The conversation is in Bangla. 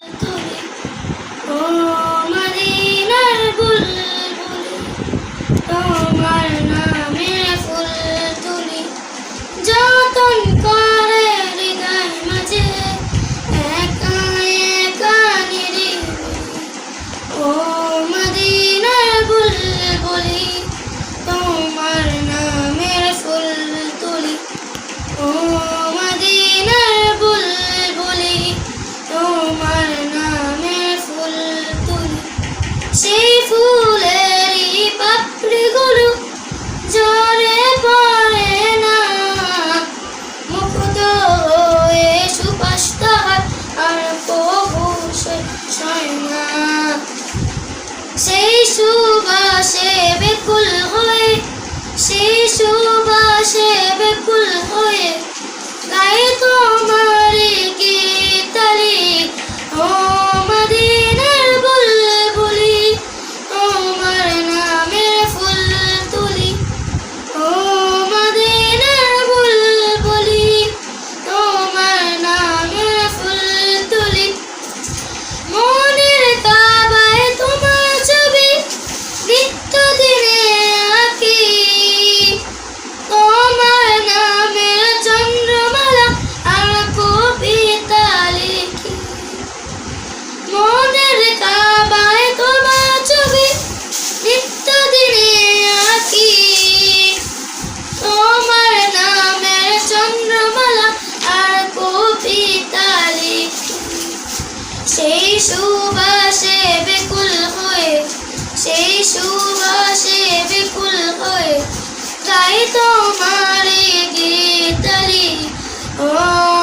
ও মদিনার বুলবুলি তোমার নামে ফুল তুলি যতন করে হৃদয় মাঝে একা একা নিরিবিলি ও মদিনার বুলবুলি তোমার নামের ফুল তুলি ও মদিনার বুলবুলি তোমার নামের ফুল তুলি সেই ফুলেরই পাপড়িগুলো ঝরে পড়ে না মুগ্ধ হয়ে সুবাস তাহার আর কবু শেষ না সেই সুবাসে বেকুল হয়ে সেই সুবাসে বেকুল হয়ে গাই তোমার গীতালি ও মদিনার বুলবুলি তোমার নামের ফুল তুলি ও মদিনার বুলবুলি তোমার নামের ফুল তুলি মনের কাবায় তোমার ছবি নিত্য দিনে আঁকি তোমার নামের চন্দ্রমালা আর কবিতা লিখি মনের কাবায় তোমার ছবি নিত্য দিনে আঁকি তোমার নামের চন্দ্রমালা আর কবিতা লিখি সেই সুবাসে বেকুল হয়ে সেই সুবাসে বেকুল হয়ে গাই তোমার গীতালি ও